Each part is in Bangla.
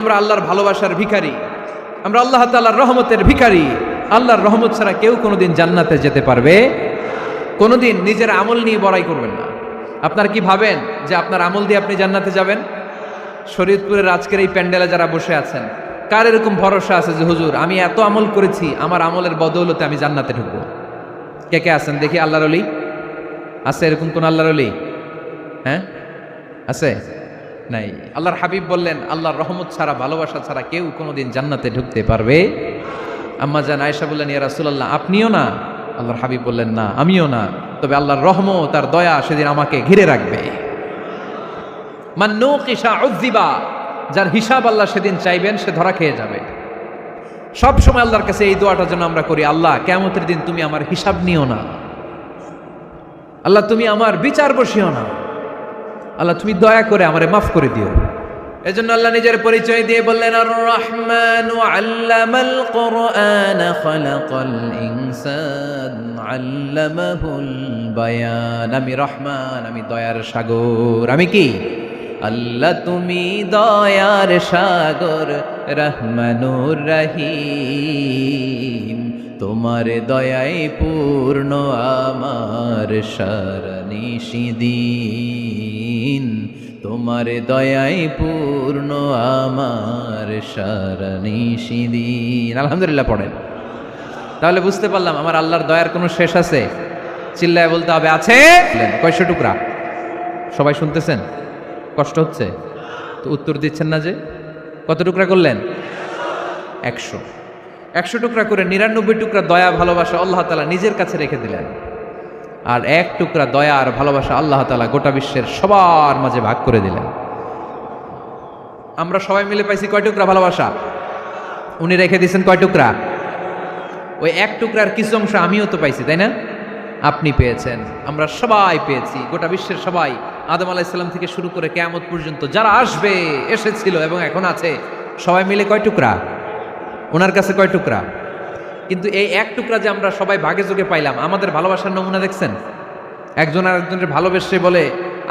আমরা আল্লাহর ভালোবাসার ভিখারি, আমরা আল্লাহ তাআলার রহমতের ভিখারি। আল্লাহর রহমত ছাড়া কেউ কোনোদিন জান্নাতে যেতে পারবে কোনোদিন নিজের আমল নিয়ে বড়াই করবেন না। আপনারা কি ভাবেন যে আপনার আমল দিয়ে আপনি জান্নাতে যাবেন? শরীয়তপুরের আজকের এই প্যান্ডেলে যারা বসে আছেন, কার এরকম ভরসা আছে যে হুজুর আমি এত আমল করেছি, আমার আমলের বদৌলতে আমি জান্নাতে ঢুকবো? কে কে আছেন দেখি? আল্লাহর ওলি আছে? এরকম কোন আল্লাহর ওলি? হ্যাঁ আছে? নাই। আল্লাহর হাবিব বললেন আল্লাহর রহমত ছাড়া, ভালোবাসা ছাড়া কেউ কোনোদিন জান্নাতে ঢুকতে পারবে? আম্মা জান আয়েশা বললেন ইয়া রাসূলুল্লাহ আপনিও না? আল্লাহর হাবিব বললেন না আমিও না, তবে আল্লাহর রহমত তার দয়া সেদিন আমাকে ঘিরে রাখবে। মান নুকিশা উযিবা, যার হিসাব আল্লাহ সেদিন চাইবেন সে ধরা খেয়ে যাবে। সব সময় আল্লাহর কাছে এই দোয়াটা যেন আমরা করি, আল্লাহ কিয়ামতের দিন তুমি আমার হিসাব নিও না, আল্লাহ তুমি আমার বিচার বসিও না, আল্লাহ তুমি দয়া করে আমারে মাফ করে দিও। এজন্য আল্লাহ নিজের পরিচয় দিয়ে বললেন আর রহমানু আল্লামাল কুরআন খালাকাল ইনসান আল্লামাহুল বায়ান। আমি রহমান, আমি দয়ার সাগর। আমি কি? আল্লাহ তুমি দয়ার সাগর, রহমানুর রহিম। তোমার দয়ায় পূর্ণ আমার সারানিশিদিন, তোমার দয়ায় পূর্ণ আমার সারানিশিদিন। আলহামদুলিল্লাহ পড়েন। তাহলে বুঝতে পারলাম আমার আল্লাহর দয়ার কোনো শেষ আছে? চিল্লায় বলতে হবে আছে। কয়শো টুকরা? সবাই শুনতেছেন? কষ্ট হচ্ছে তো উত্তর দিচ্ছেন না যে? কত টুকরা করলেন? 100। 100 টুকরা করে 99 টুকরা দয়া ভালোবাসা আল্লাহ তাআলা নিজের কাছে রেখে দিলেন, আর 1 টুকরা দয়া আর ভালোবাসা আল্লাহ তাআলা গোটা বিশ্বের সবার মাঝে ভাগ করে দিলেন। আমরা সবাই মিলে পাইছি কয় টুকরা ভালোবাসা? উনি রেখে দিয়েছেন কয় টুকরা? ওই 1 টুকরার কিছু অংশ আমিও তো পাইছি, তাই না? আপনি পেয়েছেন, আমরা সবাই পেয়েছি, গোটা বিশ্বের সবাই, আদম আলাইহিস সালাম থেকে শুরু করে কিয়ামত পর্যন্ত যারা আসবে, এসেছিল এবং এখন আছে, সবাই মিলে কয় টুকরা? ওনার কাছে কয় টুকরা? কিন্তু এই 1 টুকরা যে আমরা সবাই ভাগে যোগে পাইলাম, আমাদের ভালোবাসার নমুনা দেখছেন? একজন আর একজনের ভালোবেসে বলে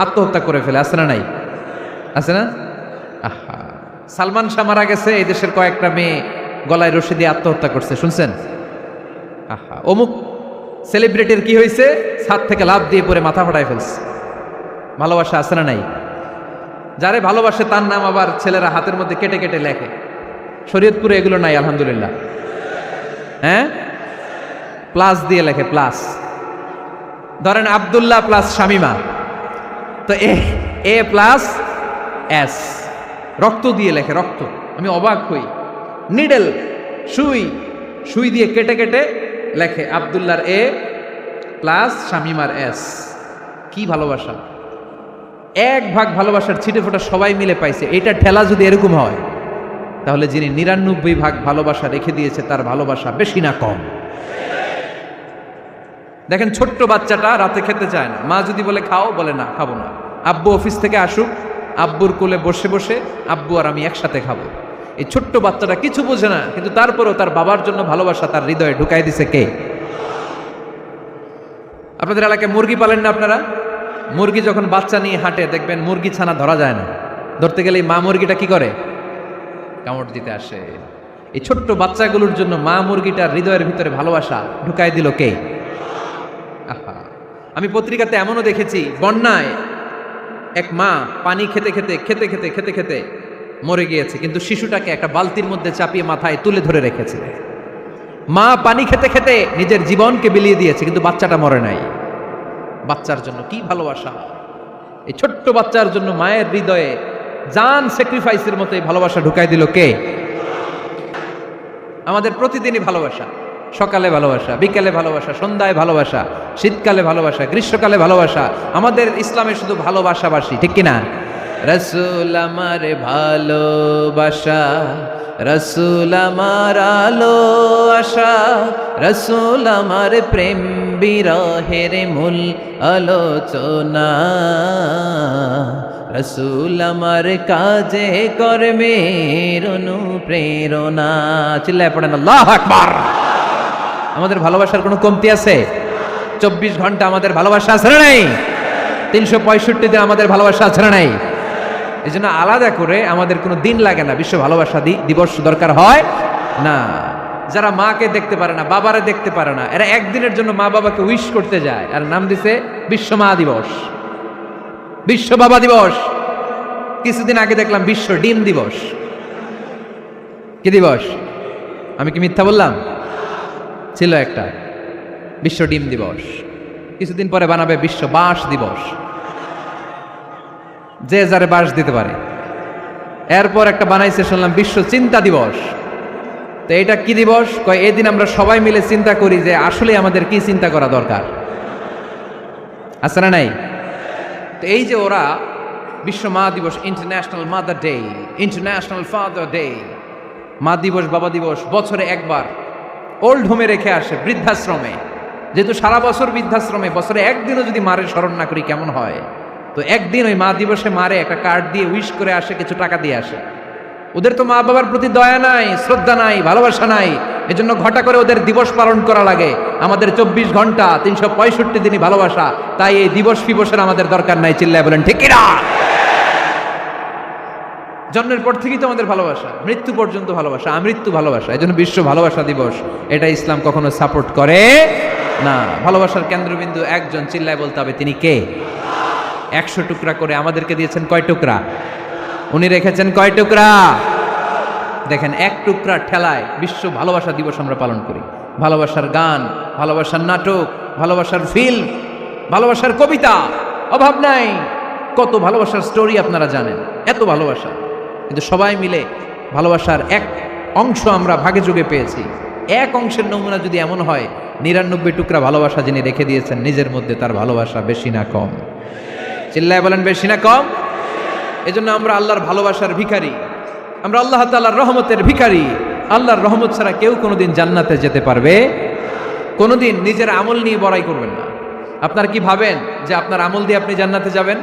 আত্মহত্যা করে ফেলে, আছে না নাই? আছে না? আহা, সালমান শাহ মারা গেছে, এই দেশের কয়েকটা মেয়ে গলায় রশি দিয়ে আত্মহত্যা করছে, শুনছেন? আহা, অমুক সেলিব্রিটির কি হয়েছে, ছাদ থেকে লাফ দিয়ে পরে মাথা ফাটায় ফেলছে। ভালোবাসা আছে না নাই? যারে ভালোবাসে তার নাম আবার ছেলেরা হাতের মধ্যে কেটে কেটে লেখে। শরীয়তপুরে এগুলো নাই আলহামদুলিল্লাহ। হ্যাঁ, প্লাস দিয়ে লেখে, প্লাস। ধরেন আব্দুল্লাহ প্লাস শামিমা, তো এ প্লাস এস, রক্ত দিয়ে লেখে, রক্ত। আমি অবাক হই, নিডেল সুই দিয়ে কেটে কেটে লেখে আব্দুল্লাহর এ প্লাস শামিমার এস। কি ভালোবাসা! 1 ভাগ ভালোবাসার ছিটে ফোটা সবাই মিলে পাইছে। এটা ঠেলা যদি এরকম হয়, তাহলে যিনি 99 ভাগ ভালোবাসা রেখে দিয়েছে তার ভালোবাসা বেশি না কম? দেখেন ছোট্ট বাচ্চাটা রাতে খেতে চায় না, মা যদি বলে খাও, বলে না খাবো না। আব্বু অফিস থেকে আসুক, আব্বুর কোলে বসে বসে আব্বু আর আমি একসাথে খাবো। এই ছোট্ট বাচ্চাটা কিছু বোঝে না, কিন্তু তারপরেও তার বাবার জন্য ভালোবাসা তার হৃদয়ে ঢুকাই দিছে কে? আপনাদের এলাকায় মুরগি পালেন না আপনারা? মুরগি যখন বাচ্চা নিয়ে হাঁটে, দেখবেন মুরগি ছানা ধরা যায় না, ধরতে গেলে মা মুরগিটা কি করে? কামড় দিতে আসে। এই ছোট্ট বাচ্চাগুলোর জন্য মা মুরগিটার হৃদয়ের ভিতরে ভালোবাসা ঢুকাই দিল কে? আহা, আমি পত্রিকাতে এমনও দেখেছি, বন্যায় এক মা পানি খেতে খেতে খেতে খেতে খেতে খেতে মরে গিয়েছে, কিন্তু শিশুটাকে একটা বালতির মধ্যে চাপিয়ে মাথায় তুলে ধরে রেখেছে। মা পানি খেতে খেতে নিজের জীবনকে বিলিয়ে দিয়েছে, কিন্তু বাচ্চাটা মরে নাই। বাচ্চার জন্য কি ভালোবাসা! এই ছোট্ট বাচ্চার জন্য মায়ের হৃদয়ে জান স্যাক্রিফাইসের মতো এই ভালোবাসা ঢুকাই দিল কে? আমাদের প্রতিদিনই ভালোবাসা, সকালে ভালোবাসা, বিকালে ভালোবাসা, সন্ধ্যায় ভালোবাসা, শীতকালে ভালোবাসা, গ্রীষ্মকালে ভালোবাসা। আমাদের ইসলামে শুধু ভালোবাসাবাসী, ঠিক কিনা? রাসূল আমার ভালোবাসা, রাসূল আমার আলো আশা, রাসূল আমার প্রেম বিরহের মূল আলোচনা, রাসূল আমার কাজে কর্মের অনুপ্রেরণা। চিল্লায় পড়েন আল্লাহু আকবার। আমাদের ভালোবাসার কোনো কমতি আছে? 24 ঘন্টা আমাদের ভালোবাসা আছে না নাই? 365 দিন আমাদের ভালোবাসা আছে না নাই? এই জন্য আলাদা করে আমাদের কোনো দিন লাগে না বিশ্ব ভালোবাসা দিবস দরকার হয় না। যারা মাকে দেখতে পারে না, বাবারে দেখতে পারে না, এরা একদিনের জন্য মা বাবাকে উইশ করতে যায়, আর নাম দিছে বিশ্ব মা দিবস, বিশ্ব বাবা দিবস। কিছুদিন আগে দেখলাম বিশ্ব ডিম দিবস। কি দিবস? আমি কি মিথ্যা বললাম? ছিল একটা বিশ্ব ডিম দিবস। কিছুদিন পরে বানাবে বিশ্ব বাঁশ দিবস, যে যারে বাঁশ দিতে পারে। এরপর একটা বানাইছে শুনলাম বিশ্ব চিন্তা দিবস। তো এটা কি দিবস? কয় এই দিন আমরা সবাই মিলে চিন্তা করি যে আসলে আমাদের কি চিন্তা করা দরকার, আছে না নাই? তো এই যে ওরা বিশ্ব মা দিবস, international mother day, international father day, মা দিবস বাবা দিবস বছরে একবার ওল্ড হোমে রেখে আসে, বৃদ্ধাশ্রমে। যেহেতু সারা বছর বৃদ্ধাশ্রমে, বছরে একদিনও যদি মারে স্মরণ না করি কেমন হয়? তো একদিন ওই মা দিবসে মারে একটা কার্ড দিয়ে উইশ করে আসে, কিছু টাকা দিয়ে আসে। ওদের তো মা বাবার প্রতি দয়া নাই, শ্রদ্ধা নাই, ভালোবাসা নাই, এজন্য ঘটা করে ওদের দিবস পালন করা লাগে। আমাদের 24 ঘন্টা 365 দিনই ভালোবাসা, তাই এই দিবস ফিবসের আমাদের দরকার নাই। চিল্লায় বলেন ঠিক কিনা? জন্মের পর থেকেই তো আমাদের ভালোবাসা, মৃত্যু পর্যন্ত ভালোবাসা, আমৃত্যু ভালোবাসা। এই জন্য বিশ্ব ভালোবাসা দিবস, এটা ইসলাম কখনো সাপোর্ট করে না। ভালোবাসার কেন্দ্রবিন্দু একজন, চিল্লায় বলতে হবে তিনি কে? 100 টুকরা করে আমাদেরকে দিয়েছেন কয় টুকরা? উনি রেখেছেন কয় টুকরা? দেখেন, এক টুকরার ঠেলায় বিশ্ব ভালোবাসা দিবস আমরা পালন করি। ভালোবাসার গান, ভালোবাসার নাটক, ভালোবাসার ফিল্ম, ভালোবাসার কবিতা, অভাব নাই। কত ভালোবাসার স্টোরি আপনারা জানেন, এত ভালোবাসা। কিন্তু সবাই মিলে ভালোবাসার এক অংশ আমরা ভাগে যোগে পেয়েছি। এক অংশের নমুনা যদি এমন হয়, 99 টুকরা ভালোবাসা যিনি রেখে দিয়েছেন নিজের মধ্যে, তার ভালোবাসা বেশি না কম? চিল্লায় বলেন বেশি না কম? এজন্য আমরা আল্লাহর ভালোবাসার ভিখারি, আমরা আল্লাহ তাআলার রহমতের ভিখারি। আল্লাহর রহমত ছাড়া কেউ কোনোদিন জান্নাতে যেতে পারবে? কোনোদিন নিজের আমল নিয়ে বড়াই করবেন না। আপনার কি ভাবেন যে আপনার আমল দিয়ে আপনি জান্নাতে যাবেন?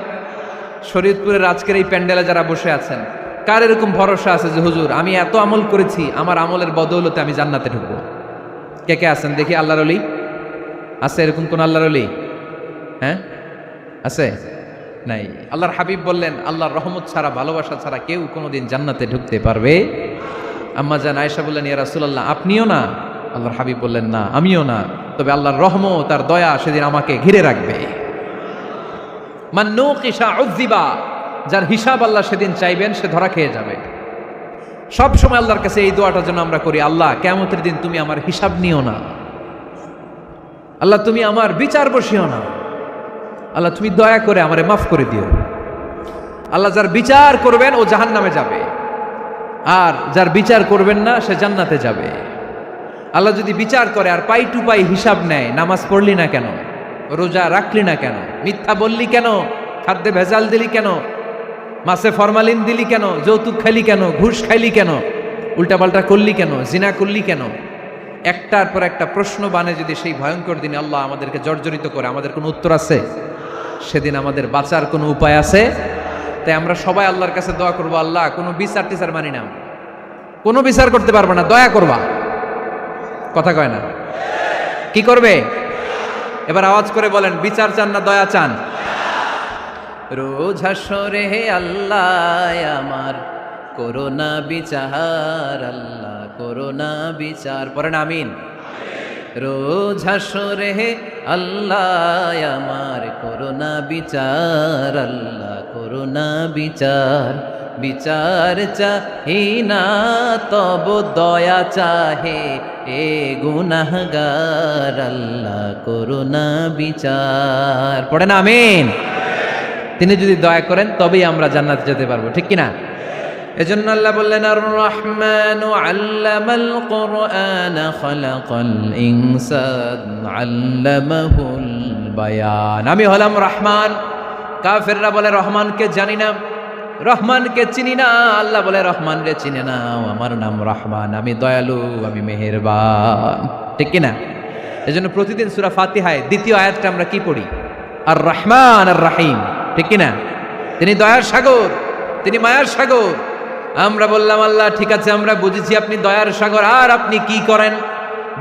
শরীয়তপুরের আজকের এই প্যান্ডেলে যারা বসে আছেন, কার এরকম ভরসা আছে যে হুজুর আমি এত আমল করেছি, আমার আমলের বদৌলতে আমি জান্নাতে ঢুকবো? কে কে আছেন দেখি? আল্লাহর ওলি আছে? এরকম কোন আল্লাহর ওলি? হ্যাঁ, আছে? নাই। আল্লাহর হাবিব বললেন আল্লাহর রহমত ছাড়া, ভালোবাসা ছাড়া কেউ কোনোদিন জান্নাতে ঢুকতে পারবে? আম্মা জান আয়েশা বললেন ইয়া রাসূলুল্লাহ আপনিও না? আল্লাহর হাবিব বললেন না, আমিও না, তবে আল্লাহর রহমত আর দয়া সেদিন আমাকে ঘিরে রাখবে। মান নুকিশা উযিবা, যার হিসাব আল্লাহ সেদিন চাইবেন সে ধরা খেয়ে যাবে। সব সময় আল্লাহর কাছে এই দোয়াটা যেন আমরা করি, আল্লাহ কিয়ামতের দিন তুমি আমার হিসাব নিও না, আল্লাহ তুমি আমার বিচার বসিও না, আল্লাহ তুমি দয়া করে আমারে মাফ করে দিও। আল্লাহ যার বিচার করবেন ও জাহান্নামে যাবে, আর যার বিচার করবেন না সে জান্নাতে যাবে। আল্লাহ যদি বিচার করে আর পাই টু পাই হিসাব নেয়, নামাজ পড়লি না কেন, রোজা রাখলি না কেন, মিথ্যা বললি কেন, খাদ্যে ভেজাল দিলি কেন, মাছে ফরমালিন দিলি কেন, যৌতুক খাইলি কেন, ঘুষ খাইলি কেন, উল্টাপাল্টা করলি কেন, জিনা করলি কেন, একটার পর একটা প্রশ্ন বানে যদি সেই ভয়ঙ্কর দিনে আল্লাহ আমাদেরকে জর্জরিত করে, আমাদের কোনো উত্তর আছে? সেদিন আমাদের বাঁচার কোনো উপায় আছে? তাই আমরা সবাই আল্লাহর কাছে দোয়া করবো, আল্লাহ কোনো বিচার টিচার মানি না, কোনো বিচার করতে পারবে না, দয়া করবা। কথা কয় না? কি করবে? এবার আওয়াজ করে বলেন, বিচার চান না দয়া চান? রোজ হাসরে হে আল্লাহ আমার করোনা বিচার, আল্লাহ করোনা বিচার, পড়েন আমিন। রোজ হাসরে হে আল্লাহ আমার করোনা বিচার, আল্লাহ করোনা বিচার। বিচার চাহি না তব দয়া চাহে এ গুনাহগার, আল্লাহ করোনা বিচার, পড়েন আমিন। তিনি যদি দয়া করেন তবেই আমরা জান্নাতে যেতে পারবো, ঠিক কিনা? এজন্য আল্লাহ বললেন আর রহমানু আল্লামাল কুরআন খালাকাল ইনসান আল্লামাহুল বায়ান। আমি হলাম রহমান। কাফেররা বলে রহমানকে জানি না, রহমানকে চিনি না। আল্লাহ বলে রহমান রে চিনে নাও, আমার নাম রহমান, আমি দয়ালু, আমি মেহেরবান, ঠিক কিনা? এজন্য প্রতিদিন সূরা ফাতিহায় দ্বিতীয় আয়াতটা আমরা কি পড়ি? আর রহমান আর রাহিম, ঠিক কিনা? তিনি দয়ার সাগর, তিনি মায়ার সাগর। আমরা বললাম আল্লাহ ঠিক আছে, আমরা বুঝেছি আপনি দয়ার সাগর, আর আপনি কি করেন?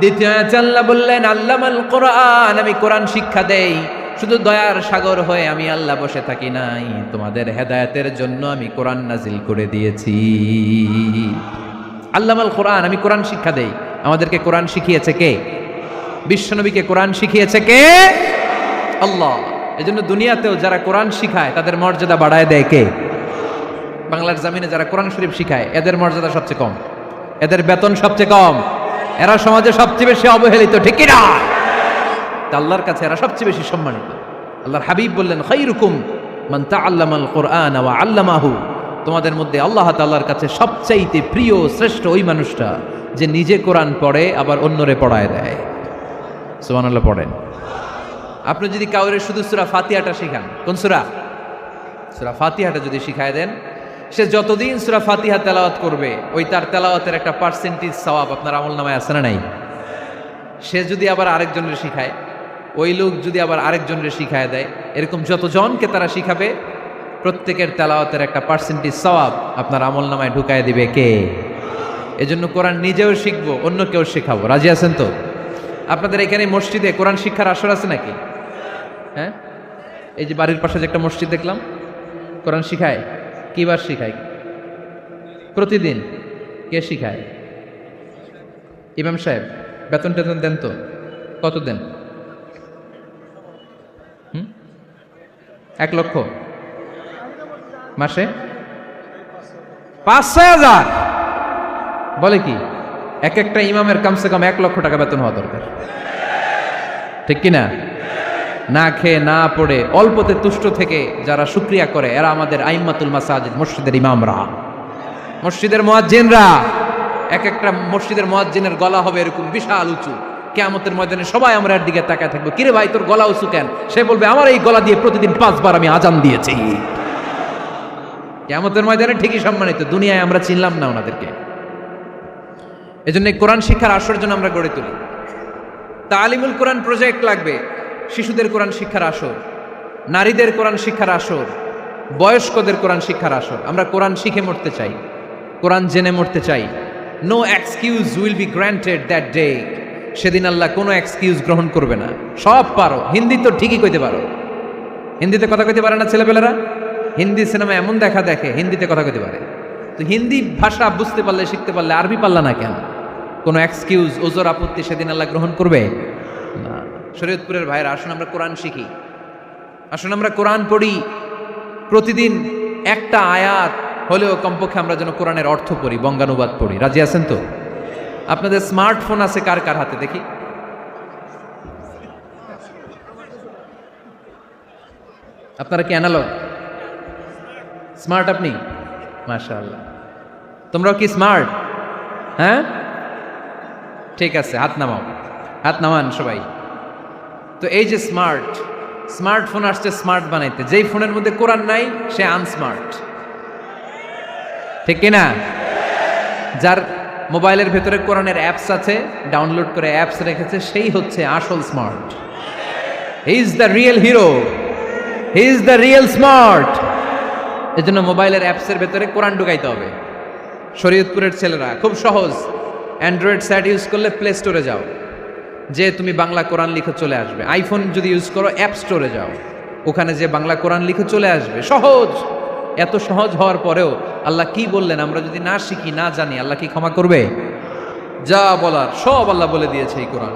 দ্বিতীয় আয়াতে আল্লাহ বললেন আল্লামাল কোরআন, আমি কোরআন শিক্ষা দেই। শুধু দয়ার সাগর হয়ে আমি আল্লাহ বসে থাকি নাই, তোমাদের হেদায়েতের জন্য আমি কোরআন নাজিল করে দিয়েছি। আল্লামাল কোরআন, আমি কোরআন শিক্ষা দেই। আমাদেরকে কোরআন শিখিয়েছে কে? বিশ্বনবীকে কোরআন শিখিয়েছে কে? আল্লাহ। এজন্য দুনিয়াতেও যারা কোরআন শিখায় তাদের মর্যাদা বাড়ায় দেয় কে? বাংলার জমিনে যারা কোরআন শরীফ শিখায় এদের মর্যাদা সবচেয়ে কম, এদের বেতন সবচেয়ে কম, এরা সমাজে সবচেয়ে বেশি অবহেলিত, ঠিক কি না? আল্লাহর কাছে এরা সবচেয়ে বেশি সম্মানিত। আল্লাহর হাবিব বললেন, খায়রুকুম মান তাআল্লামাল কুরআন ওয়া আল্লামাহু। তোমাদের মধ্যে আল্লাহ তাআলার কাছে সবচাইতে প্রিয় শ্রেষ্ঠ ওই মানুষটা যে নিজে কোরআন পড়ে আবার অন্যরে পড়ায় দেয়। সুবহানাল্লাহ পড়েন। আপনি যদি কাউরে শুধু সূরা ফাতিহাটা শিখান, কোন সূরা? সূরা ফাতিহাটা যদি শিখায় দেন, সে যতদিন সূরা ফাতিহা তেলাওয়াত করবে ওই তার তেলাওয়াতের একটা পার্সেন্টেজ সওয়াব আপনার আমলনামায় আছে না নাই? সে যদি আবার আরেকজনের শিখায়, ওই লোক যদি আবার আরেকজনের শিখায় দেয়, এরকম যতজনকে তারা শিখাবে প্রত্যেকের তেলাওয়াতের একটা পার্সেন্টেজ সওয়াব আপনার আমলনামায় ঢুকায় দিবে কে? এজন্য কোরআন নিজেও শিখবো, অন্য কেউ শেখাবো। রাজি আছেন তো? আপনাদের এখানে মসজিদে কোরআন শিক্ষার আসর আছে নাকি? হ্যাঁ, এই যে বাড়ির পাশে যে একটা মসজিদ দেখলাম, কোরআন শিখায়। কিবার শিখায়? প্রতিদিন। কে শিখায়? ইমাম সাহেব। বেতন টেতন দেন তো? কত দেন? 1 লক্ষ মাসে? 5-6 হাজার? বলে কি? এক একটা ইমামের কমসে কম 1 লক্ষ টাকা বেতন হওয়া দরকার, ঠিক কিনা? না খেয়ে না পড়ে অল্পতে তুষ্ট থেকে যারা শুকরিয়া করে এরা আমাদের আইম্মাতুল মাসাজিদ, মসজিদের ইমামরা, মসজিদের মুয়াজ্জিনরা। এক একটা মসজিদের মুয়াজ্জিনের গলা হবে এরকম বিশাল উঁচু। কিয়ামতের ময়দানে সবাই আমরা এর দিকে তাকায় থাকবো, কিরে ভাই তোর গলা উঁচু কেন? সে বলবে, আমার এই গলা দিয়ে প্রতিদিন 5 বার আমি আজান দিয়েছি। কিয়ামতের ময়দানে ঠিকই সম্মানিত, দুনিয়ায় আমরা চিনলাম না ওনাদেরকে। এজন্য কোরআন শিক্ষার আসর জন্য আমরা গড়ে তুলি। তালিমুল কোরআন প্রজেক্ট লাগবে, শিশুদের কোরআন শিক্ষার আসর, নারীদের কোরআন শিক্ষার আসর, বয়স্কদের কোরআন শিক্ষার আসর। আমরা কোরআন শিখে মরতে চাই, কোরআন জেনে মরতে চাই। No excuse will be granted that day. সেদিন আল্লাহ কোনো এক্সকিউজ গ্রহণ করবে না। সব পারো, হিন্দি তো ঠিকই কইতে পারো। হিন্দিতে কথা কইতে পারে না ছেলেপেলেরা? হিন্দি সিনেমা এমন দেখা দেখে হিন্দিতে কথা কইতে পারে। তো হিন্দি ভাষা বুঝতে পারলে, শিখতে পারলে আরবি পারলা না কেন? কোনো এক্সকিউজ, ওজর, আপত্তি সেদিন আল্লাহ গ্রহণ করবে না। শরীয়তপুরের ভাইরা, আসুন আমরা কোরআন শিখি, আসুন আমরা কোরআন পড়ি। প্রতিদিন একটা আয়াত হলেও কমপক্ষে আমরা যেন কোরআনের অর্থ পড়ি, বঙ্গানুবাদ পড়ি। রাজি আছেন তো? আপনাদের স্মার্টফোন আছে কার কার হাতে দেখি? আপনারা কি অ্যানালগ? স্মার্ট আপনি? মাশাআল্লাহ। তোমরাও কি স্মার্ট? হ্যাঁ, ঠিক আছে, হাত নামাও, হাত নামান সবাই। তো এই যে স্মার্টফোন আসছে স্মার্ট বানাইতে, যেই ফোনের মধ্যে কোরআন নাই সে আনস্মার্ট, ঠিক কিনা? যার মোবাইলের ভেতরে কোরআনের অ্যাপস আছে, ডাউনলোড করে অ্যাপস রেখেছে, সেই হচ্ছে আসল smart. He is the real hero, he is the real smart. এজন্য মোবাইলের অ্যাপসের ভেতরে কোরআন ঢুকাইতে হবে। শরীয়তপুরের ছেলেরা খুব সহজ, অ্যান্ড্রয়েড সেট ইউজ করলে প্লে স্টোরে যাও, যে তুমি বাংলা কোরআন লিখে চলে আসবে। আইফোন যদি ইউজ করো অ্যাপ স্টোরে যাও, ওখানে যে বাংলা কোরআন লিখে চলে আসবে। সহজ। এত সহজ হওয়ার পরেও আল্লাহ কি বললেন, আমরা যদি না শিখি, না জানি, আল্লাহ কি ক্ষমা করবে? যা বলার সব আল্লাহ বলে দিয়েছে এই কোরআন।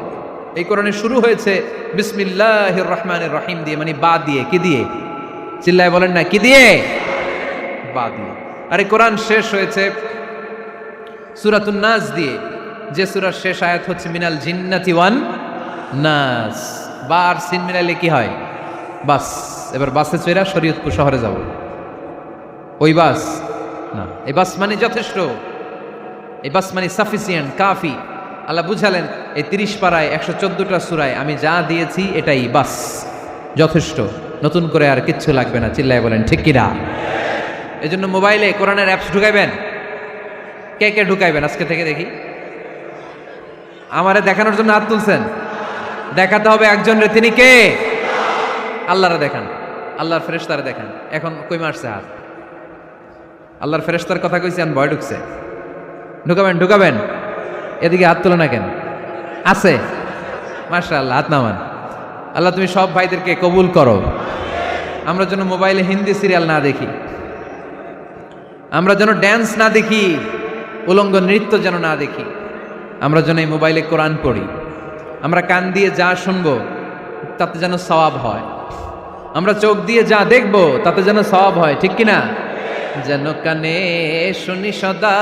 এই কোরআনে শুরু হয়েছে বিসমিল্লাহির রহমানির রহিম দিয়ে, মানে বা দিয়ে। কি দিয়ে? চিল্লায় বলেন না, কি দিয়ে? বা দিয়ে। আর এই কোরআন শেষ হয়েছে সূরাতুন নাস দিয়ে, যে সূরার শেষ আয়াত হচ্ছে মিনাল জিন্নাতি ওয়ান নাস। বা আর সিন মিলাইলে কি হয়? বাস। এবার বাসে চড়া শরীয়তপুর শহরে যাব। ওই বাস না, এই বাস মানে যথেষ্ট, এই বাস মানে সাফিসিয়েন্ট, কাফি। আল্লাহ বুঝালেন এই 30 পারায় 114টা সূরায় আমি যা দিয়েছি এটাই বাস, যথেষ্ট, নতুন করে আর কিচ্ছু লাগবে না। চিল্লায় বলেন ঠিক কিনা? এই জন্য মোবাইলে কোরআনের অ্যাপস ঢুকাইবেন। কে কে ঢুকাইবেন আজকে থেকে দেখি? আমারে দেখানোর জন্য হাত তুলছেন? দেখাতে হবে একজনরে, তিনি কে? আল্লাহরে দেখান, আল্লাহর ফেরেশতারে দেখান। এখন কই মারছে হাত? আল্লাহর ফেরেশতার কথা কইছি, আর ভয় ঢুকছে। ঢুকাবেন, ঢুকাবেন। এদিকে হাত তোলে না কেন? আছে? মাশাআল্লাহ, হাত নামান। আল্লাহ তুমি সব ভাইদেরকে কবুল করো। আমরা যেন মোবাইলে হিন্দি সিরিয়াল না দেখি, আমরা যেন ড্যান্স না দেখি, উলঙ্গ নৃত্য যেন না দেখি, আমরা যেন এই মোবাইলে কোরআন পড়ি, আমরা কান দিয়ে যা শুনবো তাতে যেন সওয়াব হয়, আমরা চোখ দিয়ে যা দেখবো তাতে যেন সওয়াব হয়, ঠিক কিনা? যেন কানে শুনি সদা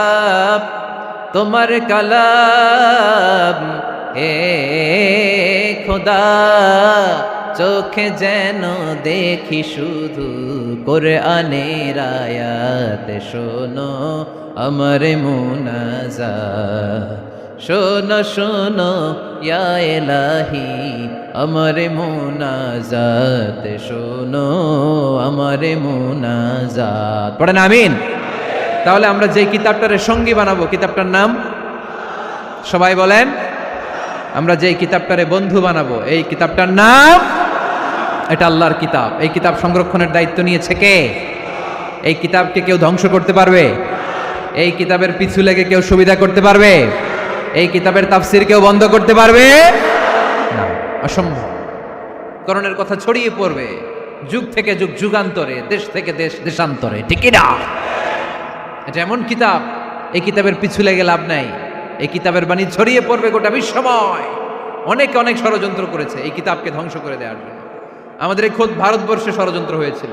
তোমার কালাম, হে খোদা চোখে যেন দেখি শুধু কোরআনের আয়াত, শোনো আমার মুনাজাত, শোনো শোনো ইয়া ইলাহি আমার মুনাজাত, শোনো আমার মুনাজাত। পড়েন আমিন। তাহলে আমরা যে কিতাবটারে সঙ্গী বানাবো, কিতাবটার নাম সবাই বলেন। আমরা যে কিতাবটারে বন্ধু বানাবো, এই কিতাবটার নাম, এটা আল্লাহর কিতাব। এই কিতাব সংরক্ষণের দায়িত্ব নিয়েছে কে? এই কিতাবকে কেউ ধ্বংস করতে পারবে? এই কিতাবের পিছু লেগে কেউ সুবিধা করতে পারবে? এই কিতাবের তাফসির কেউ বন্ধ করতে পারবে না, অসম্ভব। কোরআনের কথা ছড়িয়ে পড়বে যুগ থেকে যুগ, যুগান্তরে, দেশ থেকে দেশ, দেশান্তরে, ঠিক না? এটা এমন কিতাব, এই কিতাবের পিছু লেগে লাভ নাই। এই কিতাবের বাণী ছড়িয়ে পড়বে গোটা বিশ্বময়। অনেকে অনেক ষড়যন্ত্র করেছে এই কিতাবকে ধ্বংস করে দেওয়ার জন্য। আমাদের এই খোদ ভারতবর্ষে ষড়যন্ত্র হয়েছিল।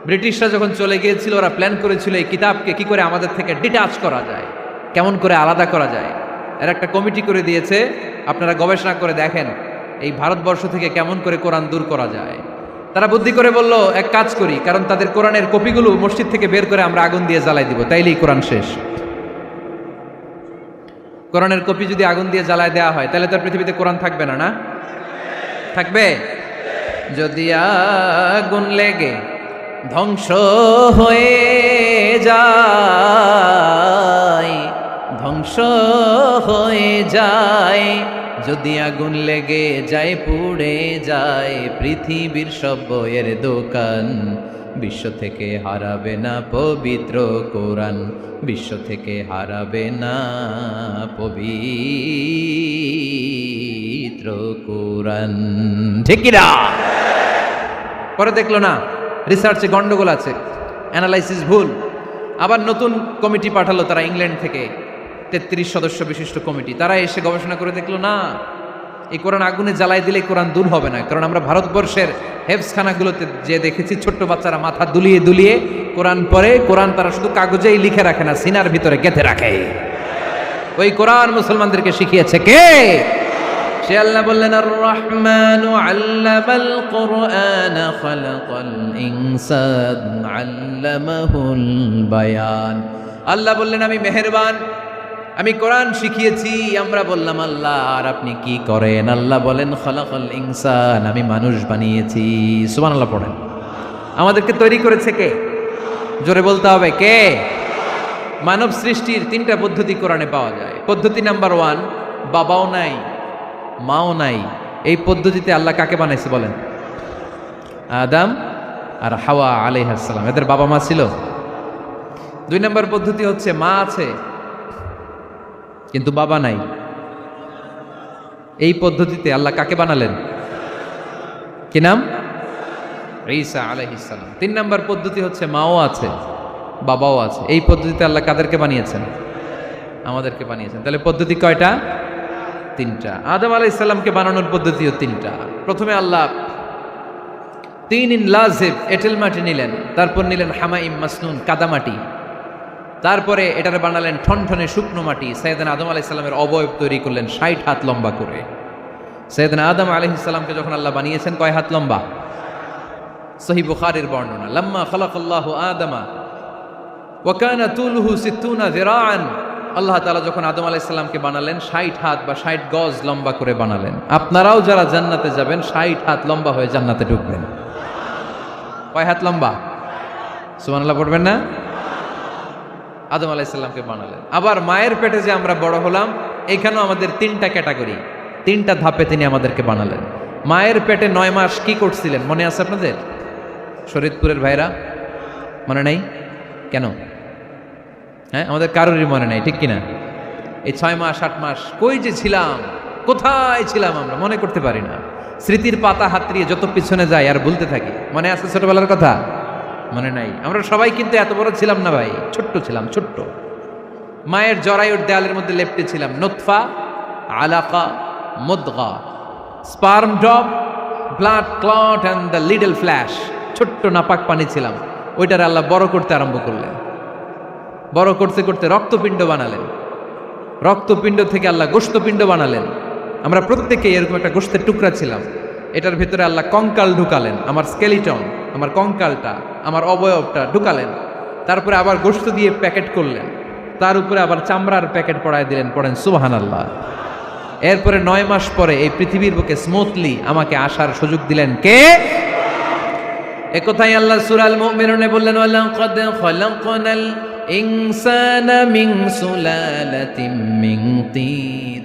ব্রিটিশরা যখন চলে গিয়েছিল, ওরা প্ল্যান করেছিল এই কিতাবকে কি করে আমাদের থেকে ডিটাচ করা যায়, কেমন করে আলাদা করা যায়। এর একটা কমিটি করে দিয়েছে, আপনারা গবেষণা করে দেখেন এই ভারতবর্ষ থেকে কেমন করে কোরআন দূর করা যায়। তারা বুদ্ধি করে বলল, এক কাজ করি, কারণ তাদের কোরআনের কপিগুলো মসজিদ থেকে বের করে আমরা আগুন দিয়ে জ্বালাই দিব, তাইলেই কোরআন শেষ। কোরআনের কপি যদি আগুন দিয়ে জ্বালায় দেওয়া হয়, তাহলে তার পৃথিবীতে কোরআন থাকবে না? না থাকবে? যদি আগুন লেগে ধ্বংস হয়ে যায়, ধ্বংস হয়ে যায়, যদি আগুন লেগে যায়, পুড়ে যায় পৃথিবীর সব বইয়ের দোকান, বিশ্ব থেকে হারাবে না পবিত্র কোরআন, বিশ্ব থেকে হারাবে না পবিত্র কোরআন, ঠিক না? পরে দেখলো না রিসার্চে গন্ডগোল আছে, অ্যানালাইসিস ভুল। আবার নতুন কমিটি পাঠালো তারা ইংল্যান্ড থেকে, 33 সদস্য বিশিষ্ট কমিটি। তারা এসে গবেষণা করে দেখলো না, এই কোরআন আগুনে জ্বালাই দিলে কোরআন দূর হবে না। কারণ আমরা ভারতবর্ষের হেফজখানাগুলোতে যে দেখেছি, ছোট্ট বাচ্চারা মাথা দুলিয়ে দুলিয়ে কোরআন পড়ে। কোরআন তারা শুধু কাগজেই লিখে রাখে না, সিনার ভিতরে গেঁথে রাখে। ওই কোরআন মুসলমানদেরকে শিখিয়েছে কে? সে আল্লাহ বললেন, আর রহমানু আল্লামাল কুরআন খালাকাল ইনসান আল্লামাহুল বায়ান। আল্লাহ বললেন, আমি মেহেরবান, আমি কোরআন শিখিয়েছি। আমরা বললাম, আল্লাহ আর আপনি কি করেন? আল্লাহ বলেন, খালাকাল ইনসান, আমি মানুষ বানিয়েছি। সুবহানাল্লাহ পড়েন। আমাদেরকে তৈরি করেছে কে? জোরে বলতে হবে, কে? মানব সৃষ্টির 3টা পদ্ধতি কোরআনে পাওয়া যায়। পদ্ধতি নাম্বার 1, বাবাও নাই মাও নাই। এই পদ্ধতিতে আল্লাহ কাকে বানাইছে বলেন? আদম আর হাওয়া আলাইহিস সালাম, এদের বাবা মা ছিল। 2 নম্বর পদ্ধতি হচ্ছে মা আছে কিন্তু বাবা নাই। এই পদ্ধতিতে আল্লাহ কাকে বানালেন? কি নাম? ঈসা আলাইহিস সালাম। 3 নম্বর পদ্ধতি হচ্ছে মাও আছে বাবাও আছে। এই পদ্ধতিতে আল্লাহ কাদেরকে বানিয়েছেন? আমাদেরকে বানিয়েছেন। তাহলে পদ্ধতি কয়টা? 3টা। আদম আলাইহিস সালামকে বানানোর পদ্ধতিও 3টা। প্রথমে আল্লাহ তিনিন লাজিব, এঁটেল মাটি নিলেন, তারপর নিলেন হামাইম মাসনুন, কাদামাটি, তারপরে এটারে বানালেন ঠনঠনে শুকনো মাটি। সাইয়েদনা আদম আলাইহিস সালামের অবয়ব তৈরি করলেন 60 হাত লম্বা করে। সাইয়েদনা আদম আলাইহিস সালামকে যখন আল্লাহ বানিয়েছেন, কয় হাত লম্বা? সহিহ বুখারীর বর্ণনা, লাম্মা খালাকাল্লাহু আদামা ওয়া কানা তুলুহু 60 যিরাআন। আল্লাহ তাআলা যখন আদম আলাইহিস সালামকে বানালেন, 60 হাত বা 60 গজ লম্বা করে বানালেন। আপনারাও যারা জান্নাতে যাবেন, 60 হাত লম্বা হয়ে জান্নাতে ঢুকবেন। কয় হাত লম্বা? সুবহানাল্লাহ পড়বেন না? আদম আলাইহিস সালামকে বানালেন। আবার মায়ের পেটে যে আমরা বড় হলাম, এখানেও আমাদের 3টা ক্যাটাগরি, 3টা ধাপে তিনি আমাদেরকে বানালেন। মায়ের পেটে 9 মাস কি করছিলেন মনে আছে আপনাদের? শরীয়তপুরের ভাইরা মনে নাই কেন? হ্যাঁ, আমাদের কারোরই মনে নাই, ঠিক কিনা? এই 6 মাস 8 মাস কই যে ছিলাম, কোথায় ছিলাম আমরা মনে করতে পারি না। স্মৃতির পাতা হাতড়িয়ে যত পিছনে যায় আর ভুলতে থাকি। মনে আছে ছোটবেলার কথা? মনে নাই? আমরা সবাই কিন্তু এত বড় ছিলাম না ভাই, ছোট্ট ছিলাম, ছোট্ট। মায়ের জরায়ুর দেয়ালের মধ্যে লেপ্টে ছিলাম। নুতফা, আলাকা, মুদগা, sperm drop, blood clot and the little flesh. ছোট্ট নাপাক পানি ছিলাম। ওইটার আল্লাহ বড় করতে আরম্ভ করলেন। বড় করতে করতে রক্তপিণ্ড বানালেন। রক্তপিণ্ড থেকে আল্লাহ গোশতপিণ্ড বানালেন। আমরা প্রত্যেকে এরকম একটা গোশতের টুকরা ছিলাম। এটার ভিতরে আল্লাহ কঙ্কাল ঢুকালেন, আমার স্কেলিটন, আমার কঙ্কালটা, আমার অবয়বটা ঢুকালেন। তারপরে আবার গোশত দিয়ে প্যাকেট করলেন, তার উপরে আবার চামড়ার প্যাকেট পড়ায় দিলেন। পড়েন সুবহানাল্লাহ। এরপরে 9 মাস পরে এই পৃথিবীর বুকে স্মুথলি আমাকে আসার সুযোগ দিলেন কে? একথাই আল্লাহ সূরা আল মুমিনুনে বললেন, ওয়ালাকাদ খালাকনাল ইনসানা মিন সুলালাতিন মিন তিন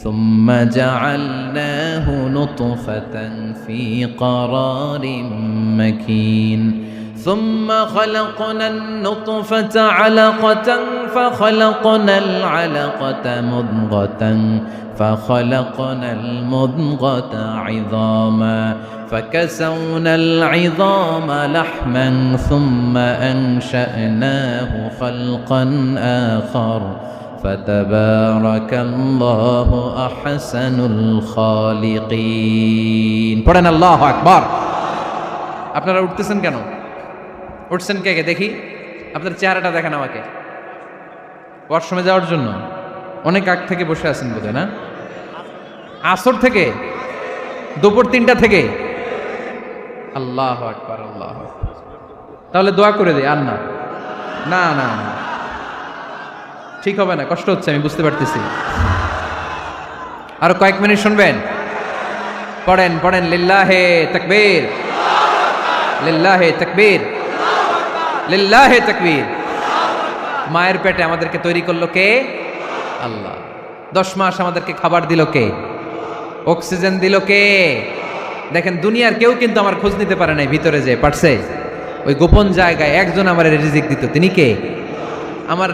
সুম্মা জাআলনাহু নুতফাতান ফি ক্বারারিন মাকিন ثم خلقنا النطفة علقة فخلقنا العلقة مضغة فخلقنا المضغة عظاما فكسونا العظام لحما ثم أنشأناه خلقا آخر فتبارك الله أحسن الخالقين. পড়েন আল্লাহু আকবার। আপনারা উঠতেছেন কেন? উঠছেন কে কে দেখি? আপনার চেহারাটা দেখেন আমাকে। ওয়াশরুমে যাওয়ার জন্য অনেক আগ থেকে বসে আছেন বোধহয়, না? আসর থেকে, দুপুর 3টা থেকে। আল্লাহু আকবার, আল্লাহু আকবার। তাহলে দোয়া করে দেই। আর না না না না, ঠিক হবে না, কষ্ট হচ্ছে, আমি বুঝতে পারতেছি। আরো কয়েক মিনিট শুনবেন? পড়েন পড়েন, লিল্লাহে তাকবীর, লিল্লাহে তাকবীর, লিল্লাহে তাকবীর। মায়ের পেটে আমাদেরকে তৈরি করলো কে? আল্লাহ। 10 মাস আমাদেরকে খাবার দিল কে? অক্সিজেন দিল কে? দেখেন, দুনিয়ার কেউ কিন্তু আমার খোঁজ নিতে পারে নাই ভিতরে যে পারছে। ওই গোপন জায়গায় একজন আমার রিজিক দিত, তিনি কে? আমার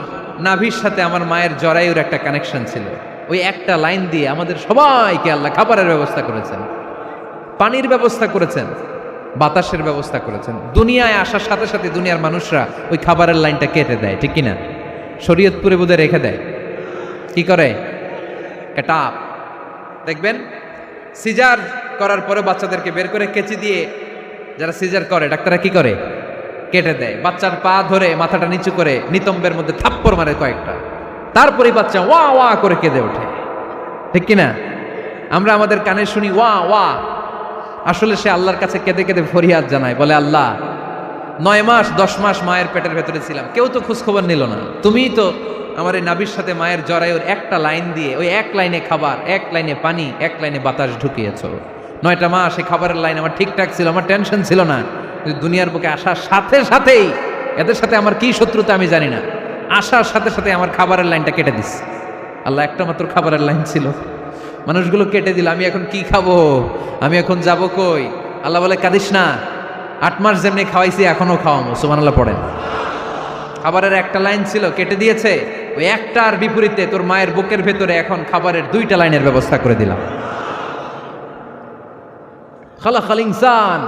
নাভির সাথে আমার মায়ের জরায়ুর একটা কানেকশন ছিল। ওই একটা লাইন দিয়ে আমাদের সবাইকে আল্লাহ খাবারের ব্যবস্থা করেছেন, পানির ব্যবস্থা করেছেন, বাতাসের ব্যবস্থা করেছেন। দুনিয়ায় আসার সাথে সাথে দুনিয়ার মানুষরা ওই খাবারের লাইনটা কেটে দেয়, ঠিক কিনা? শরীয়তপুরে বোধহয় রেখে দেয়। কি করে? কাটাপ। দেখবেন সিজার করার পরে বাচ্চাদেরকে বের করে কেচি দিয়ে, যারা সিজার করে ডাক্তাররা কি করে? কেটে দেয়। বাচ্চার পা ধরে মাথাটা নিচু করে নিতম্বের মধ্যে থাপ্পড় মারে কয়েকটা, তারপরে বাচ্চা ওয়া ওয়া করে কেঁদে ওঠে, ঠিক কিনা? আমরা আমাদের কানে শুনি ওয়া ওয়া, আসলে সে আল্লাহর কাছে কেঁদে কেঁদে ফরিয়াদ জানায়, বলে আল্লাহ 9 মাস 10 মাস মায়ের পেটের ভেতরে ছিলাম, কেউ তো খোঁজ খবর নিল না, তুমিই তো আমার এই নাভির সাথে মায়ের জরায়ুর একটা লাইন দিয়ে, ওই এক লাইনে খাবার, এক লাইনে পানি, এক লাইনে বাতাস ঢুকিয়েছো। 9টা মাস এই খাবারের লাইন আমার ঠিকঠাক ছিল, আমার টেনশন ছিল না। দুনিয়ার বুকে আসার সাথে সাথেই, এদের সাথে আমার কি শত্রুতা আমি জানি না, আসার সাথে সাথে আমার খাবারের লাইনটা কেটে দিস। আল্লাহ একটা মাত্র খাবারের লাইন ছিল, মানুষগুলো কেটে দিল। আমি এখন কি খাবো? আমি এখন যাব কই? আল্লাহ বলে কাঁদিস না, 8 মাস যেমনি খাওয়াইছি এখনো খাওয়াবো। সুবহানাল্লাহ পড়েন। খাবারের একটা লাইন ছিল, কেটে দিয়েছে। ওই একটার বিপরীতে তোর মায়ের বুকের ভেতরে এখন খাবারের 2টা লাইনের ব্যবস্থা করে দিলাম। খালাকাল ইনসান,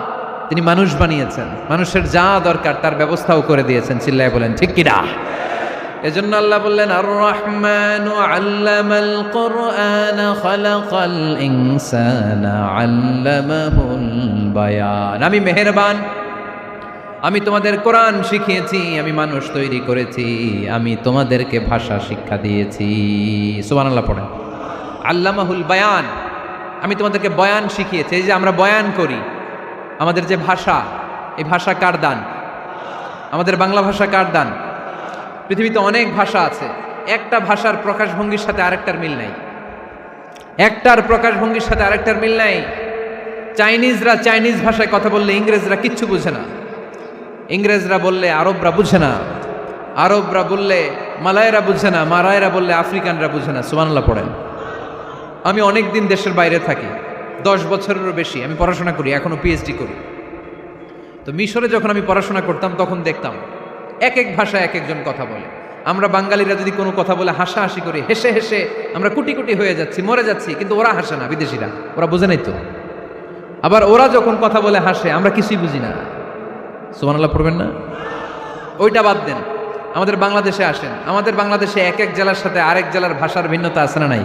তিনি মানুষ বানিয়েছেন, মানুষের যা দরকার তার ব্যবস্থাও করে দিয়েছেন। চিল্লায় বলেন ঠিক কিনা? এজন্য আল্লাহ বললেন, আর রহমানু আল্লামাল কুরআন খালাকাল ইনসানা আল্লামাহুল বায়ান। আমি মেহেরবান, আমি তোমাদের কোরআন শিখিয়েছি, আমি মানুষ তৈরি করেছি, আমি তোমাদেরকে ভাষা শিক্ষা দিয়েছি। সুবহানাল্লাহ পড়েন। আল্লামাহুল বায়ান, আমি তোমাদেরকে বয়ান শিখিয়েছি। এই যে আমরা বয়ান করি, আমাদের যে ভাষা, এই ভাষা কার দান? আমাদের বাংলা ভাষা কার দান? পৃথিবীতে অনেক ভাষা আছে, একটা ভাষার প্রকাশভঙ্গির সাথে আরেকটার মিল নাই, একটার প্রকাশভঙ্গির সাথে আরেকটার মিল নাই। চাইনিজরা চাইনিজ ভাষায় কথা বললে ইংরেজরা কিচ্ছু বুঝে না, ইংরেজরা বললে আরবরা বুঝে না, আরবরা বললে মালায়রা বুঝে না, মারায়রা বললে আফ্রিকানরা বুঝে না। সুবহানাল্লাহ পড়েন। আমি অনেক দিন দেশের বাইরে থাকি, 10 বছরেরও বেশি আমি পড়াশোনা করি, এখনো পিএইচডি করি। তো মিশরে যখন আমি পড়াশোনা করতাম তখন দেখতাম এক এক ভাষায় এক একজন কথা বলে। আমরা বাঙালিরা যদি কোনো কথা বলে হাসাহাসি করি, হেসে হেসে আমরা কুটি কুটি হয়ে যাচ্ছি, মরে যাচ্ছি, কিন্তু ওরা হাসে না, বিদেশিরা, ওরা বোঝে নাই তো। আবার ওরা যখন কথা বলে হাসে আমরা কিছুই বুঝি না। সুবহানাল্লাহ পড়বেন না? ওইটা বাদ দেন, আমাদের বাংলাদেশে আসেন। আমাদের বাংলাদেশে এক এক জেলার সাথে আরেক জেলার ভাষার ভিন্নতা আছে না নাই?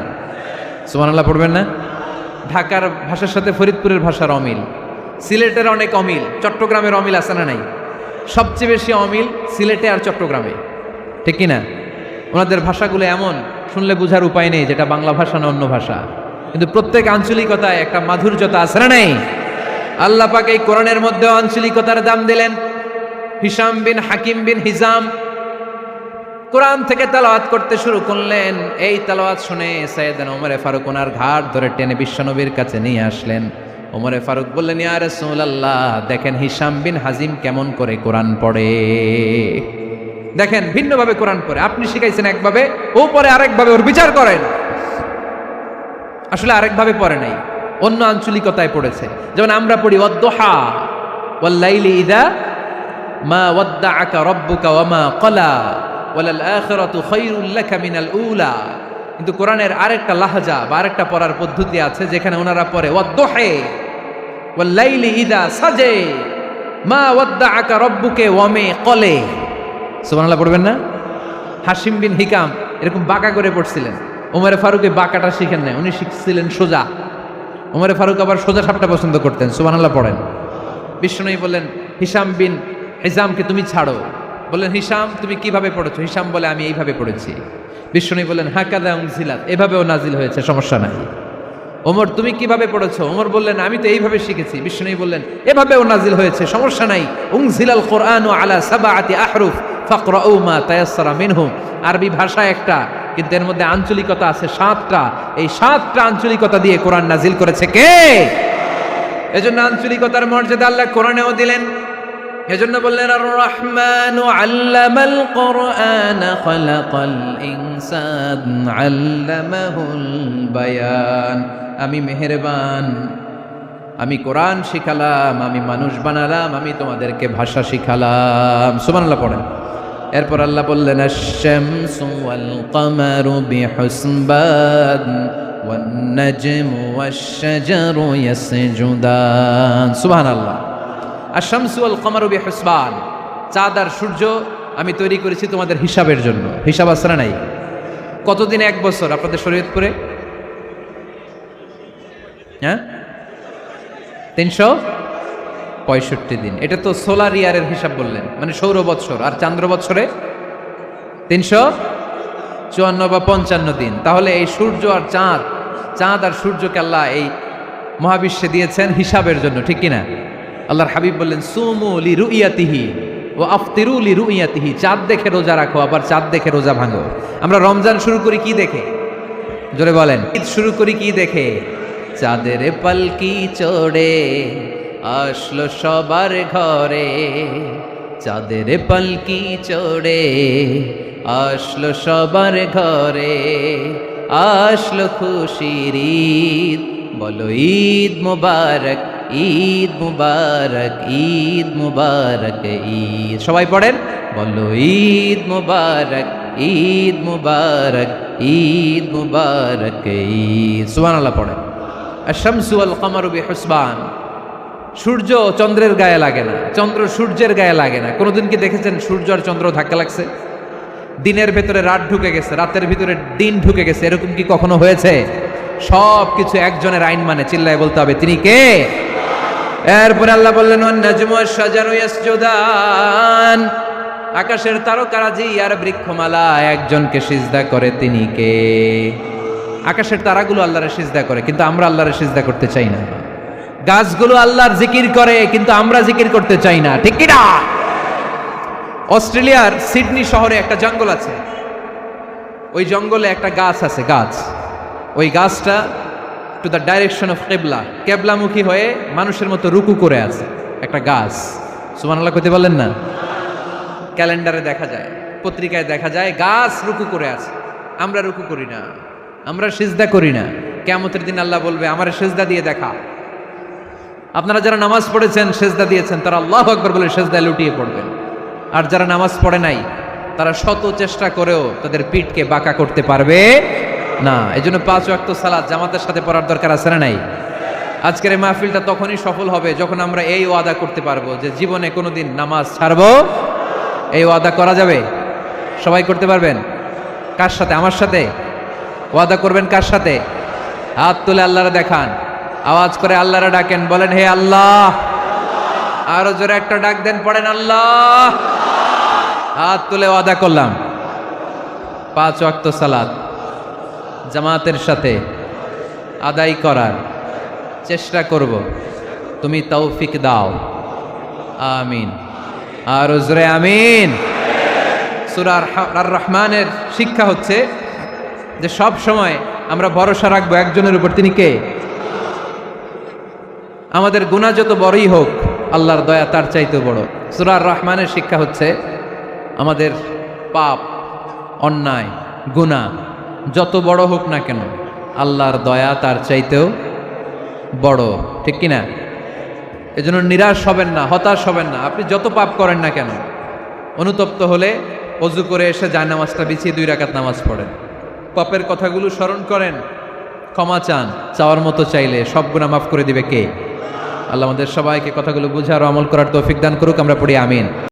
সুবহানাল্লাহ পড়বেন না? ঢাকার ভাষার সাথে ফরিদপুরের ভাষার অমিল, সিলেটের অনেক অমিল, চট্টগ্রামের অমিল আছে না নাই? সবচেয়ে বেশি অমিল সিলেটে আর চট্টগ্রামে, ঠিক কি না? ওনাদের ভাষাগুলো এমন, শুনলে বোঝার উপায় নেই যেটা বাংলা ভাষা না অন্য ভাষা, কিন্তু প্রত্যেক আঞ্চলিকতায় একটা মাধুর্যতা আছে না নাই? আল্লাহ পাক এই কোরআনের মধ্যে আঞ্চলিকতার দাম দিলেন। হিশাম বিন হাকিম বিন হিজাম কোরআন থেকে তেলাওয়াত করতে শুরু করলেন। এই তেলাওয়াত শুনে সাইয়েদনা ওমরে ফারুক ওনার ঘাট ধরে টেনে বিশ্বনবীর কাছে নিয়ে আসলেন। ওমরে ফারুক বললেন, ইয়া রাসূলুল্লাহ, দেখেন হিশাম বিন হাজিম কেমন করে কোরআন পড়ে, দেখেন ভিন্নভাবে কোরআন পড়ে। আপনি শিখাইছেন একভাবে, ও পরে আরেকভাবে, ওর বিচার করেন। আসলে আরেকভাবে পড়ে নাই, অন্য আঞ্চলিকতায় পড়েছে। যেমন আমরা পড়ি ওয়াদ-দুহা ওয়াল লাইলি ইযা মা ওয়াদ্দাআকা রাব্বুকা ওয়া মা ক্বালা ওয়ালাল আখিরাতু খায়রুল লাকা মিনাল উলা। কিন্তু কোরআনের আরেকটা লাহজা বা আরেকটা পড়ার পদ্ধতি আছে যেখানে ওনারা পড়ে ওয়াদ-দুহা ওয়াল লাইলি ইযা সাজা মা ওয়াদ্দাআকা রাব্বুকা ওয়া মা ক্বালা। সুবহানাল্লাহ পড়বেন না? হাশিম বিন হিকাম এরকম বাঁকা করে পড়ছিলেন। ওমরে ফারুক এই বাঁকাটা শিখেন নাই, উনি শিখছিলেন সোজা। ওমরে ফারুক আবার সোজা সাপটা পছন্দ করতেন। সুবহানাল্লাহ পড়েন। বিষ্ণুনবী বললেন, হিশাম বিন হিজামকে তুমি ছাড়ো। বললেন, হিশাম তুমি কিভাবে পড়েছো? হিশাম বলে, আমি এইভাবে পড়েছি। বিষ্ণুনবী বললেন, হাকাযা উনজিলাত, এভাবেও নাজিল হয়েছে, সমস্যা নাই। ওমর তুমি কিভাবে পড়েছো? ওমর বললেন, আমি তো এইভাবে শিখেছি। বিষ্ণুনবী বললেন, এভাবেও নাজিল হয়েছে, সমস্যা নাই। উনজিলাল কুরআনু আলা সাবআতি আহরুফ ফাকরাউ মা তায়াসসারা মিনহু। আরবি ভাষা একটা, কিন্তু এর মধ্যে আঞ্চলিকতা আছে 7টা। এই 7টা আঞ্চলিকতা দিয়ে কোরআন নাজিল করেছে কে? এজন্য আঞ্চলিকতার মর্যাদা আল্লাহ কোরআনেও দিলেন। এজন্য বললেন, আর রহমানু আল্লামাল কোরআন খালাকাল ইনসান আল্লামাহুল বায়ান। আমি মেহেরবান, আমি কোরআন শিখালাম, আমি মানুষ বানালাম, আমি তোমাদেরকে ভাষা শিখালাম। সুবহানাল্লাহ পড়েন। এরপর আল্লাহ বললেন, আশ-শামসু ওয়াল কামারু বিহুসবান ওয়ান নাজমু ওয়াশ-শাজারু ইয়াসজুদান। সুবহানাল্লাহ। আশ-শামসু ওয়াল কামারু বিহুসবান, চাঁদ আর সূর্য আমি তৈরি করেছি তোমাদের হিসাবের জন্য। হিসাব আছে না নাই? কতদিন এক বছর আপনাদের শরীয়তপুরে? হ্যাঁ, 365 দিন। এটা তো সোলার ইয়ারের হিসাব বললেন, মানে সৌর বৎসর। আর চান্দ্র বৎসরে 354 বা 55 দিন। তাহলে এই সূর্য আর চাঁদ, চাঁদ আর সূর্যকে আল্লাহ এই মহাবিশ্বে দিয়েছেন হিসাবের জন্য, ঠিক কিনা? আল্লাহর হাবিব বললেন, সুমু লিরুইয়াতিহি ওয়া আফতিরু লিরুইয়াতিহি। চাঁদ দেখে রোজা রাখো, আবার চাঁদ দেখে রোজা ভাঙো। আমরা রমজান শুরু করি কি দেখে? জোরে বলেন। ঈদ শুরু করি কি দেখে? চাঁদের পালকি চড়ে আসলো সবার ঘরে, চাঁদের পালকি চড়ে আসলো সবার ঘরে, আসলো খুশির ঈদ, বলো ঈদ মুবারক, ঈদ মুবারক, ঈদ মুবারক, ঈদ। সবাই পড়েন, বলো ঈদ মুবারক, ঈদ মুবারক, ঈদ মুবারক, ঈদ। সুবহানাল্লাহ পড়েন। আশ-শামসু ওয়াল কামারু বিহুসবান। সূর্য চন্দ্রের গায়ে লাগে না, চন্দ্র সূর্যের গায়ে লাগে না। কোনোদিন কি দেখেছেন সূর্য আর চন্দ্র ধাক্কা লাগছে? দিনের ভেতরে রাত ঢুকে গেছে, রাতের ভিতরে দিন ঢুকে গেছে, এরকম কি কখনো হয়েছে? সব কিছু একজনের আইন মানে, চিল্লায় বলতে হবে, তিনি কে? এরপরে আল্লাহ বললেন, ওয়ান নাজমু ওয়াশ-শাজারু ইয়াসজুদান। আকাশের তারকারাজি আর বৃক্ষমালা একজনকে সিজদা করে, তিনি কে? আকাশের তারাগুলো আল্লাহরে সিজদা করে, কিন্তু আমরা আল্লাহরে সিজদা করতে চাই না। গাছগুলো আল্লাহর জিকির করে, কিন্তু আমরা জিকির করতে চাই না, ঠিক কি না? অস্ট্রেলিয়ার সিডনি শহরে একটা জঙ্গল আছে। ওই জঙ্গলে একটা গাছ আছে, গাছ। ওই গাছটা টু দ্য ডাইরেকশন অফ কেবলা, কেবলামুখী হয়ে মানুষের মতো রুকু করে আছে, একটা গাছ। সুবহানাল্লাহ কইতে বলেন না? ক্যালেন্ডারে দেখা যায়, পত্রিকায় দেখা যায়, গাছ রুকু করে আছে। আমরা রুকু করি না, আমরা সিজদা করি না। কিয়ামতের দিন আল্লাহ বলবে, আমার সিজদা দিয়ে দেখা। আপনারা যারা নামাজ পড়েছেন, সিজদা দিয়েছেন, তারা আল্লাহু আকবার বলে সিজদায় লুটিয়ে পড়বেন। আর যারা নামাজ পড়ে নাই, তারা শত চেষ্টা করেও তাদের পিঠকে বাঁকা করতে পারবে না। এই জন্য 5 ওয়াক্ত সালাত জামাতের সাথে পড়ার দরকার আছে না নাই? আজকের এই মাহফিলটা তখনই সফল হবে যখন আমরা এই ওয়াদা করতে পারবো যে জীবনে কোনোদিন নামাজ ছাড়বো। এই ওয়াদা করা যাবে? সবাই করতে পারবেন? কার সাথে? আমার সাথে ওয়াদা করবেন। কার সাথে? হাত তুলে আল্লাহরা দেখান, আওয়াজ করে আল্লাহরা ডাকেন, বলেন হে আল্লাহ। আরো জোরে একটা ডাক দেন, পড়েন আল্লাহ। হাত তুলে ওয়াদা করলাম 5 ওয়াক্ত সালাত জামাতের সাথে আদায় করার চেষ্টা করব, তুমি তৌফিক দাও, আমিন। আর জোরে আমিন। সূরা আর রহমানের শিক্ষা হচ্ছে যে সব সময় আমরা ভরসা রাখবো একজনের উপর, তিনি কে? আমাদের গুনাহ যত বড়ই হোক আল্লাহর দয়া তার চাইতেও বড়। সূরা আর রহমানের শিক্ষা হচ্ছে আমাদের পাপ, অন্যায়, গুনাহ যত বড় হোক না কেন আল্লাহর দয়া তার চাইতেও বড়, ঠিক কিনা? এজন্য নিরাশ হবেন না, হতাশ হবেন না। আপনি যত পাপ করেন না কেন, অনুতপ্ত হলে ওযু করে এসে জায়নামাজটা বিছিয়ে 2 রাকাত নামাজ পড়েন, পাপের কথাগুলো স্মরণ করেন, ক্ষমা চান। চাওয়ার মতো চাইলে সব গুনাহ মাফ করে দিবে কে? আল্লাহ আমাদের সবাইকে কথাগুলো বুঝার ও আমল করার তৌফিক দান করুক। আমরা পড়ি আমিন।